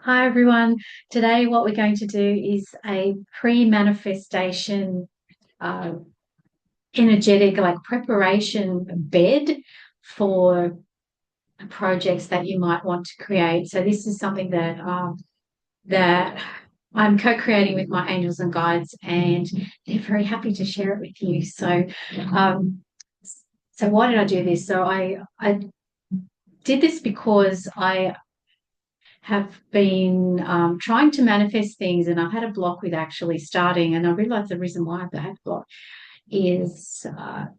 Hi everyone. Today, what we're going to do is a pre-manifestation uh, energetic, like preparation bed for projects that you might want to create. So this is something that I'm co-creating with my angels and guides, and they're very happy to share it with you. Um, so why did I do this? So I did this because I have been trying to manifest things, and I've had a block with actually starting. And I realized the reason why I've had a block is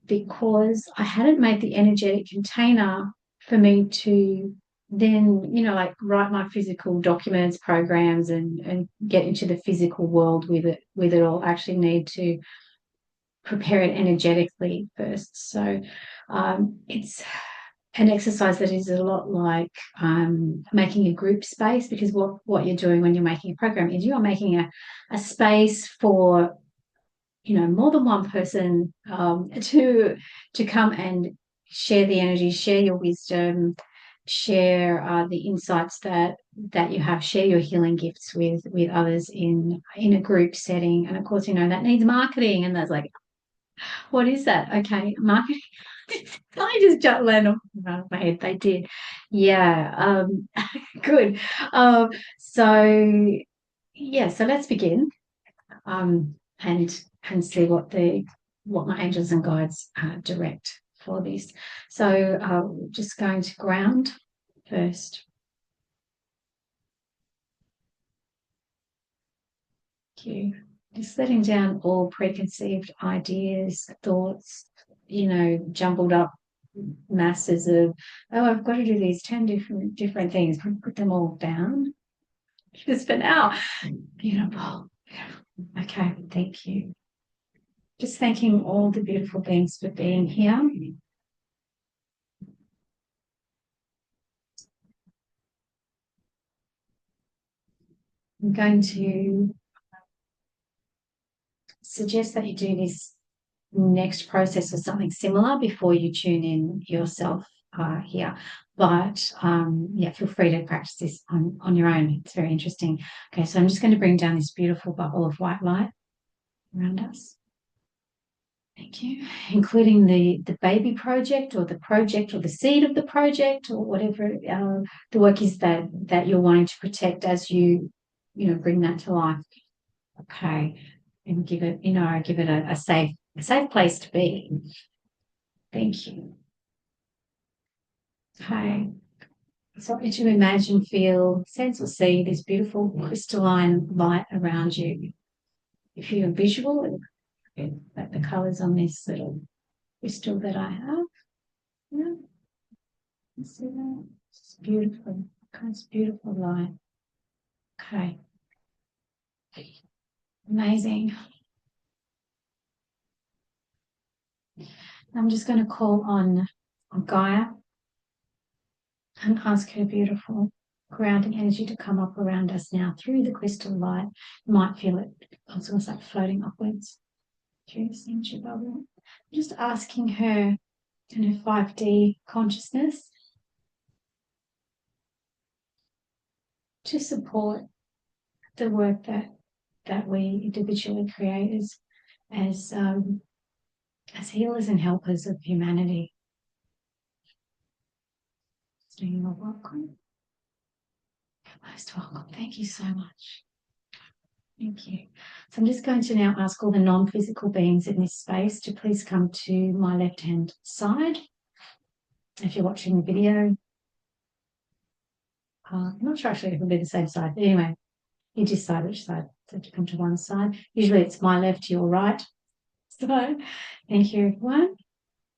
because I hadn't made the energetic container for me to then, like write my physical documents, programs, and get into the physical world with it. With it all, I actually need to prepare it energetically first. So it's an exercise that is a lot like making a group space, because what you're doing when you're making a program is you're making a space for more than one person to come and share the energy, share your wisdom, share the insights that you have, share your healing gifts with others in a group setting. And of course, that needs marketing, and that's like, what is that? Okay, marketing. I just land off my head. They did. Yeah. Good. So yeah, so let's begin. And see what my angels and guides direct for this. So just going to ground first. Thank you. Just letting down all preconceived ideas, thoughts, jumbled up masses of, oh, I've got to do these 10 different things. Put them all down just for now. Beautiful. Okay, thank you. Just thanking all the beautiful beings for being here. I'm going to suggest that you do this next process or something similar before you tune in yourself here. But yeah, feel free to practice this on your own. It's very interesting. Okay, so I'm just going to bring down this beautiful bubble of white light around us. Thank you. Including the baby project, or the project, or the seed of the project, or whatever the work is that you're wanting to protect as bring that to life. Okay, and give it a safe place to be. Thank you. Okay. So I want you to imagine, feel, sense, or see this beautiful crystalline light around you. If you're visual, like the colors on this little crystal that I have. Yeah, you see that? It's beautiful. It's beautiful light. Okay. Amazing. I'm just going to call on Gaia and ask her beautiful grounding energy to come up around us now through the crystal light. You might feel it. It's almost like floating upwards through this energy bubble. Just asking her in her 5D consciousness to support the work that we individually create as healers and helpers of humanity. So you're welcome. You're most welcome. Thank you so much. Thank you. So I'm just going to now ask all the non-physical beings in this space to please come to my left-hand side. If you're watching the video, I'm not sure actually if it'll be the same side. But anyway, you decide which side. So to come to one side. Usually it's my left, your right. So thank you, everyone.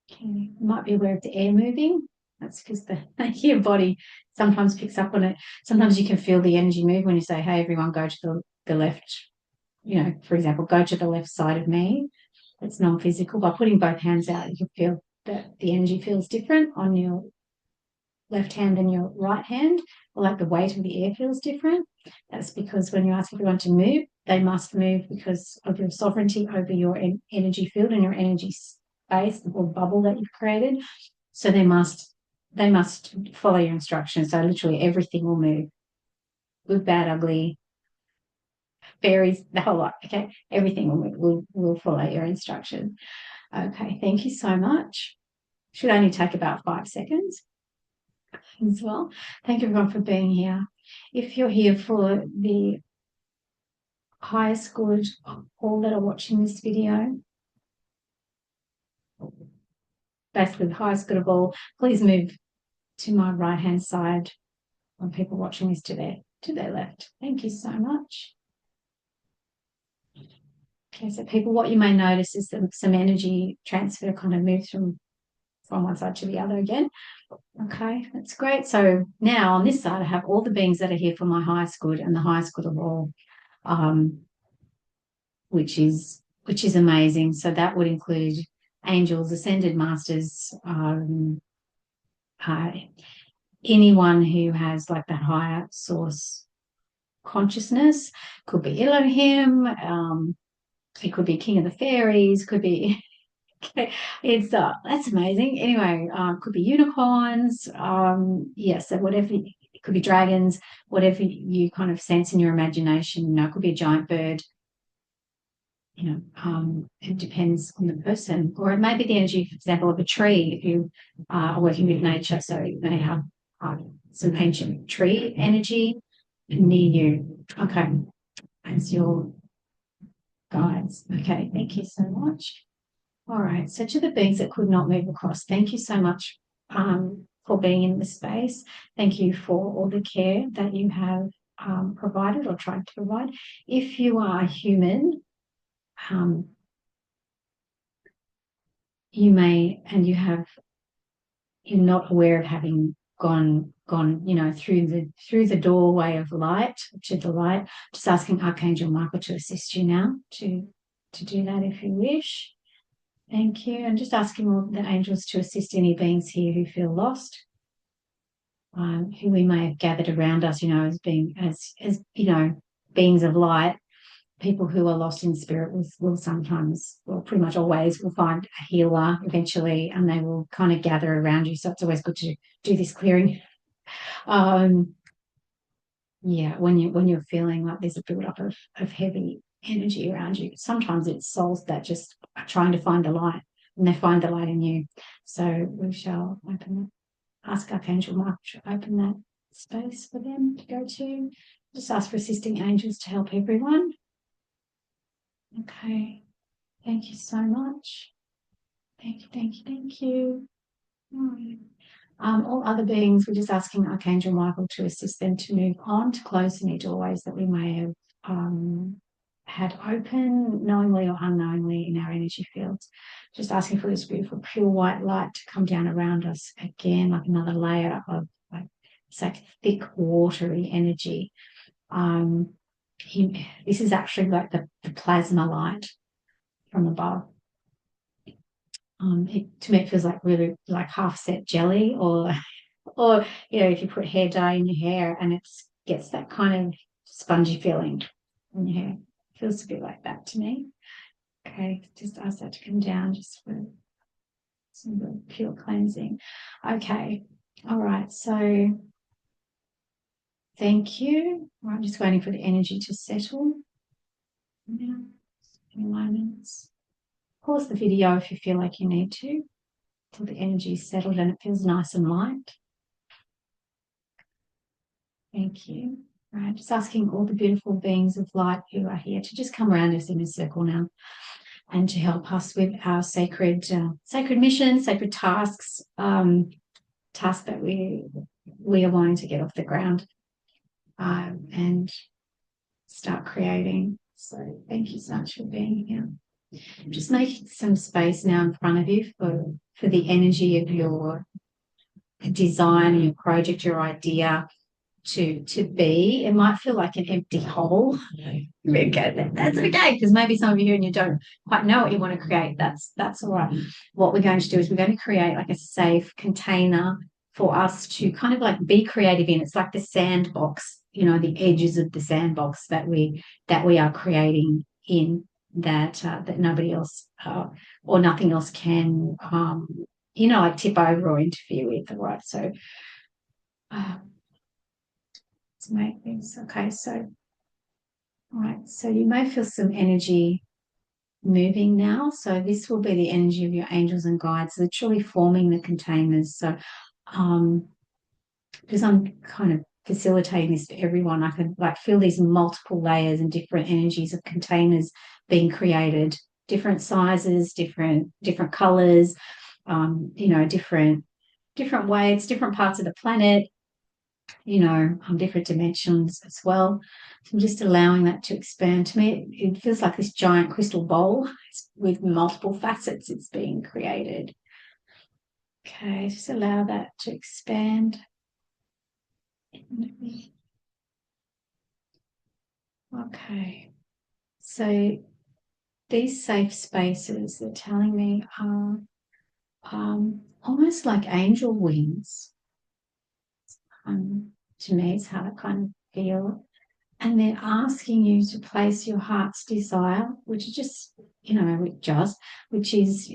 Okay. You might be aware of the air moving. That's because your body sometimes picks up on it. Sometimes you can feel the energy move when you say, hey, everyone, go to the left. For example, go to the left side of me. It's non-physical. By putting both hands out, you can feel that the energy feels different on your left hand than your right hand, or like the weight of the air feels different. That's because when you ask everyone to move, they must move because of your sovereignty over your energy field and your energy space or bubble that you've created. So they must follow your instructions. So literally everything will move. good, bad, ugly, fairies, the whole lot. Okay, everything will follow your instructions. Okay, thank you so much. Should only take about 5 seconds as well. Thank you everyone for being here. If you're here for the highest good of all that are watching this video, basically the highest good of all, please move to my right hand side on people watching this to their left. Thank you so much. Okay, so people, what you may notice is that some energy transfer kind of moves from one side to the other again. Okay, that's great. So now on this side, I have all the beings that are here for my highest good and the highest good of all, which is amazing. So that would include angels, ascended masters, anyone who has like that higher source consciousness. Could be Elohim, it could be King of the Fairies, could be okay. It's that's amazing. Anyway, could be unicorns. Yes, so whatever, it could be dragons, whatever you kind of sense in your imagination. You know, it could be a giant bird. You know, it depends on the person, or it may be the energy, for example, of a tree who are working with nature. So they have some ancient tree energy near you. Okay, as your guides. Okay, thank you so much. All right, so to the beings that could not move across, thank you so much for being in the space. Thank you for all the care that you have provided or tried to provide. If you are human, you may, and you're not aware of having gone, you know, through the doorway of light to the light. Just asking Archangel Michael to assist you now to do that if you wish. Thank you. And just asking all the angels to assist any beings here who feel lost, who we may have gathered around us, you know, as being as you know, beings of light. People who are lost in spirit will sometimes, well, pretty much always, will find a healer eventually, and they will kind of gather around you. So it's always good to do this clearing. Yeah, when you're feeling like there's a build-up of heavy energy around you, sometimes it's souls that just are trying to find the light, and they find the light in you. So we shall ask Archangel Michael to open that space for them to go to. Just ask for assisting angels to help everyone. Okay, thank you so much. Thank you, thank you, thank you. All other beings, we're just asking Archangel Michael to assist them to move on, to close any doorways that we may have had open, knowingly or unknowingly, in our energy fields. Just asking for this beautiful pure white light to come down around us again, like another layer of, like, it's like thick watery energy. This is actually like the plasma light from above. To me, it feels like really like half set jelly, or you know, if you put hair dye in your hair and it gets that kind of spongy feeling in your hair. It feels a bit like that to me. Okay, just ask that to come down just for some pure cleansing. Okay, all right, so thank you. I'm just waiting for the energy to settle. Yeah, a few moments. Pause the video if you feel like you need to, till the energy is settled and it feels nice and light. Thank you. All right, just asking all the beautiful beings of light who are here to just come around us in a circle now, and to help us with our sacred mission, sacred tasks, tasks that we are wanting to get off the ground and start creating. So thank you so much for being here. Just make some space now in front of you for the energy of your design, your project, your idea to be. It might feel like an empty hole. Okay, that's okay, because maybe some of you here and you don't quite know what you want to create. That's all right. What we're going to do is we're going to create like a safe container for us to kind of like be creative in. It's like the sandbox, you know, the edges of the sandbox that we are creating in, that nobody else or nothing else can you know, like tip over or interfere with. All right, so Just make this. Okay, so, all right, so you may feel some energy moving now. So this will be the energy of your angels and guides, literally forming the containers. So because I'm kind of facilitating this for everyone, I can like feel these multiple layers and different energies of containers being created, different sizes, different colors, different weights, different parts of the planet, different dimensions as well. So I'm just allowing that to expand. To me, it feels like this giant crystal bowl with multiple facets it's being created. Okay, just allow that to expand. Okay, so these safe spaces, they're telling me, are almost like angel wings. To me, it's how I kind of feel. And they're asking you to place your heart's desire, which is just, which is,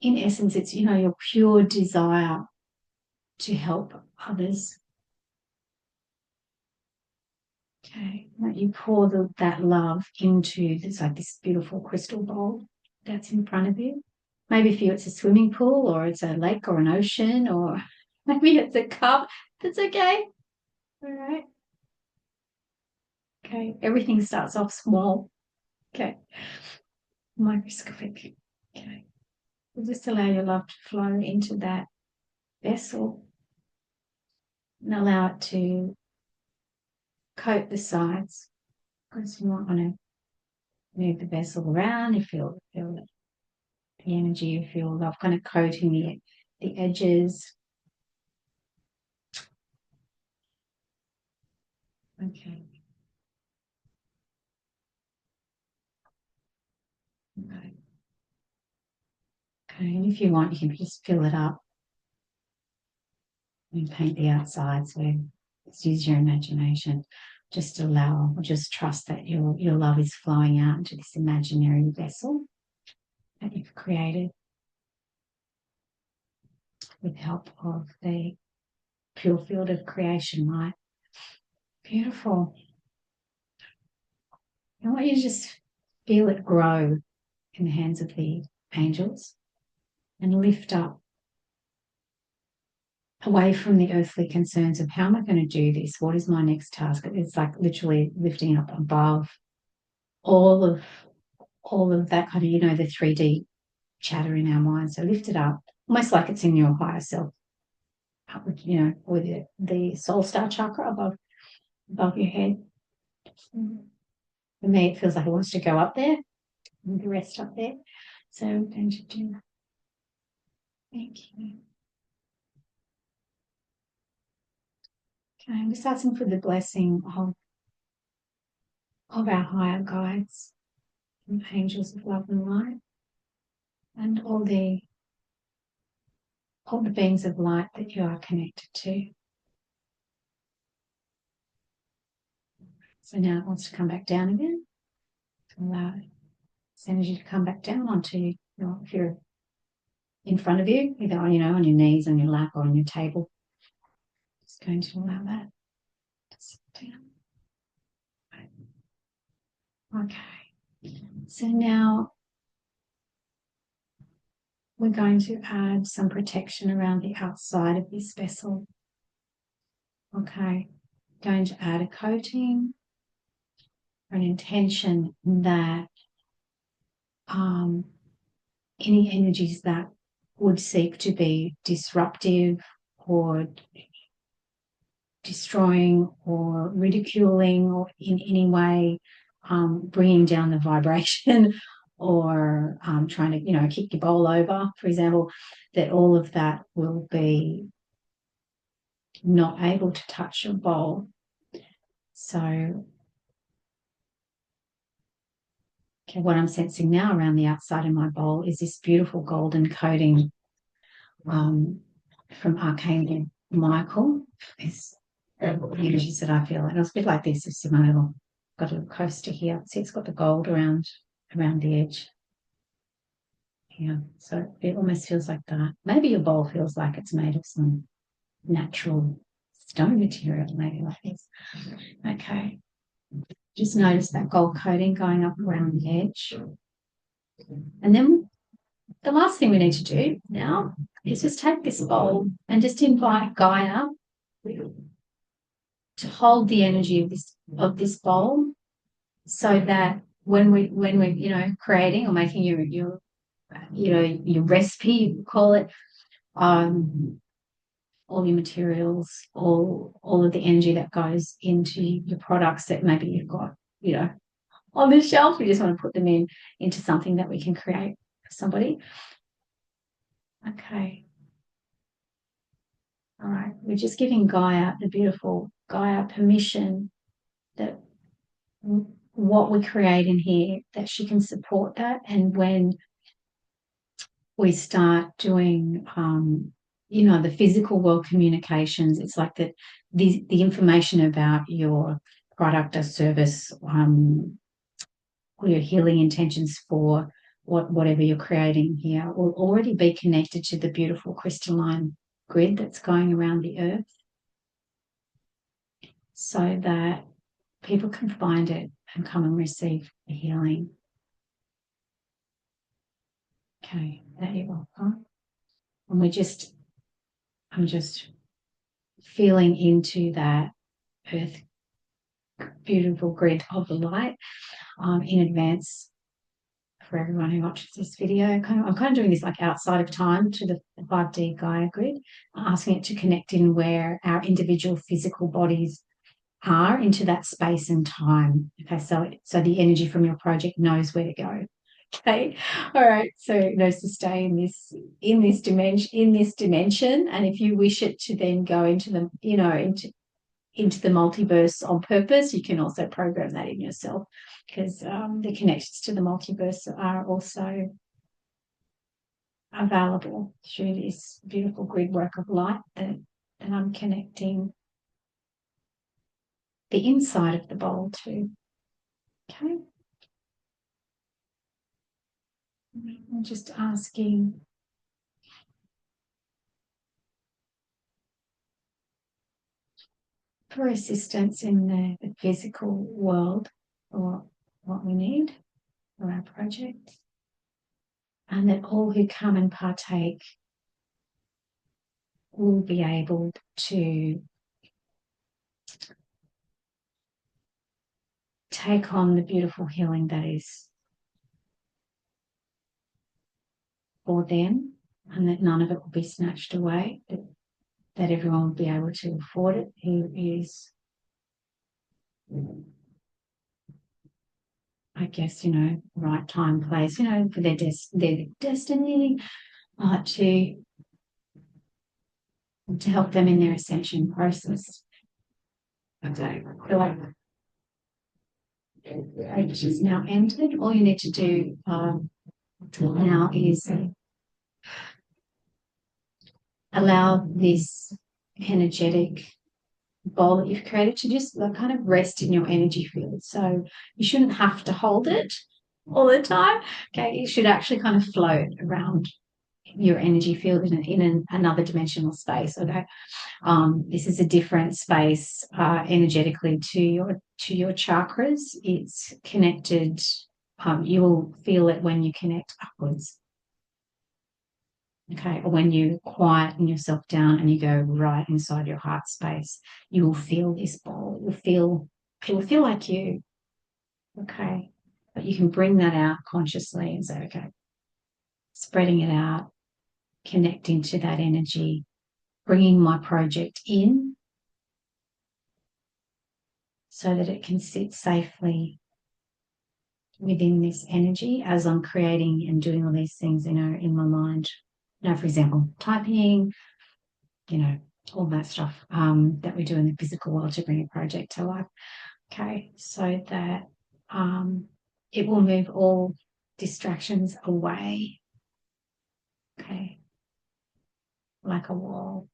in essence, it's, your pure desire to help others. Okay, that you pour that love into this beautiful crystal bowl that's in front of you. Maybe for you it's a swimming pool, or it's a lake or an ocean, or maybe it's a cup. That's okay. All right. Okay, everything starts off small. Okay, microscopic. Okay, we'll just allow your love to flow into that vessel and allow it to coat the sides, because you might want to move the vessel around. You feel the energy, you feel love kind of coating the edges. Okay. Okay. Okay, and if you want, you can just fill it up and paint the outside. So just use your imagination. Just trust that your love is flowing out into this imaginary vessel that you've created with the help of the pure field of creation light. Beautiful. I want you to just feel it grow in the hands of the angels and lift up away from the earthly concerns of how am I going to do this? What is my next task? It's like literally lifting up above all of that kind of, the 3D chatter in our mind. So lift it up, almost like it's in your higher self, with the soul star chakra above your head. For me, it feels like it wants to go up there and the rest up there. So I'm going to do that. Thank you. Okay, I'm just asking for the blessing of our higher guides and angels of love and light, and all the beings of light that you are connected to. So now it wants to come back down again. Allow this energy to come back down onto if you're in front of you, either on your knees, on your lap, or on your table. Just going to allow that to sit down. Okay. So now we're going to add some protection around the outside of this vessel. Okay. Going to add a coating or an intention that any energies that would seek to be disruptive or destroying or ridiculing or in any way bringing down the vibration or trying to kick your bowl over, for example, that all of that will be not able to touch your bowl. So what I'm sensing now around the outside of my bowl is this beautiful golden coating from Archangel Michael. This energies that I feel, and it's a bit like this. It's my little got a little coaster here. See, it's got the gold around the edge. Yeah, so it almost feels like that. Maybe your bowl feels like it's made of some natural stone material, maybe like this. Okay. Just notice that gold coating going up around the edge. And then the last thing we need to do now is just take this bowl and just invite Gaia to hold the energy of this bowl, so that when we're creating or making your recipe, you call it, all your materials, all of the energy that goes into your products that maybe you've got, on the shelf. We just want to put them into something that we can create for somebody. Okay. All right. We're just giving Gaia, the beautiful Gaia, permission that what we create in here, that she can support that. And when we start doing, the physical world communications, it's like that the information about your product or service, or your healing intentions for whatever you're creating here, will already be connected to the beautiful crystalline grid that's going around the earth, so that people can find it and come and receive the healing. Okay, there you go. And I'm just feeling into that earth beautiful grid of the light, in advance for everyone who watches this video. I'm kind of doing this like outside of time to the 5D Gaia grid, asking it to connect in where our individual physical bodies are, into that space and time. Okay, so the energy from your project knows where to go. Okay, all right. So it knows to stay in this dimension, and if you wish it to then go into the into the multiverse on purpose, you can also program that in yourself, because the connections to the multiverse are also available through this beautiful grid work of light that I'm connecting the inside of the bowl to. Okay. I'm just asking for assistance in the physical world for what we need for our project, and that all who come and partake will be able to take on the beautiful healing that is for them, and that none of it will be snatched away, that everyone will be able to afford it who is, I guess, right time, place, for their destiny, to help them in their ascension process. Okay, I feel like age is now entered. All you need to do now is allow this energetic bowl that you've created to just kind of rest in your energy field. So you shouldn't have to hold it all the time. Okay, it should actually kind of float around your energy field in another dimensional space. Okay, this is a different space energetically to your chakras. It's connected. You will feel it when you connect upwards. Okay, or when you quieten yourself down and you go right inside your heart space, you will feel this bowl. It will feel like you. Okay, but you can bring that out consciously and say, okay, spreading it out, connecting to that energy, bringing my project in so that it can sit safely within this energy as I'm creating and doing all these things, in my mind. For example, typing, all that stuff that we do in the physical world to bring a project to life. Okay, so that it will move all distractions away. Okay, like a wall.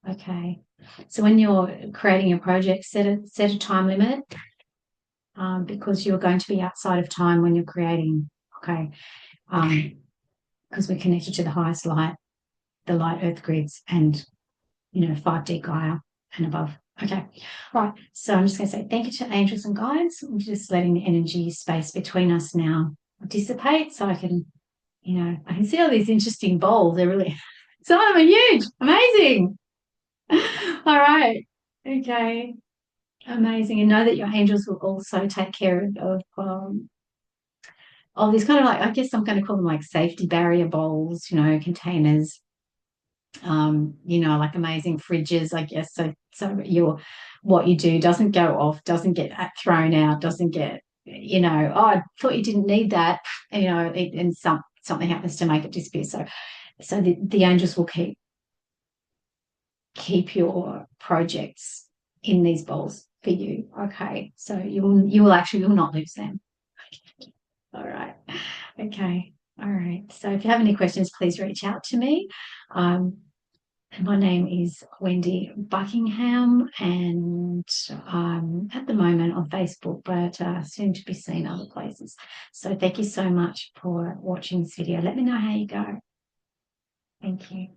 Okay, so when you're creating a project, set a time limit, because you're going to be outside of time when you're creating. Okay, because we're connected to the highest light, the light earth grids, and 5D Gaia and above. Okay. Right. So I'm just going to say thank you to angels and guides. I'm just letting the energy space between us now dissipate so I can, I can see all these interesting bowls. They're really, some of them are huge. Amazing. All right. Okay. Amazing. And know that your angels will also take care of these kind of like, I guess I'm going to call them like safety barrier bowls, containers, like amazing fridges, I guess. So what you do doesn't go off, doesn't get thrown out, doesn't get, oh, I thought you didn't need that, and something happens to make it disappear. So the angels will keep your projects in these bowls for you. Okay. So you'll not lose them. All right. Okay. All right. So if you have any questions, please reach out to me. Um, My name is Wendy Buckingham, and I'm at the moment on Facebook, but soon to be seen other places. So thank you so much for watching this video. Let me know how you go. Thank you.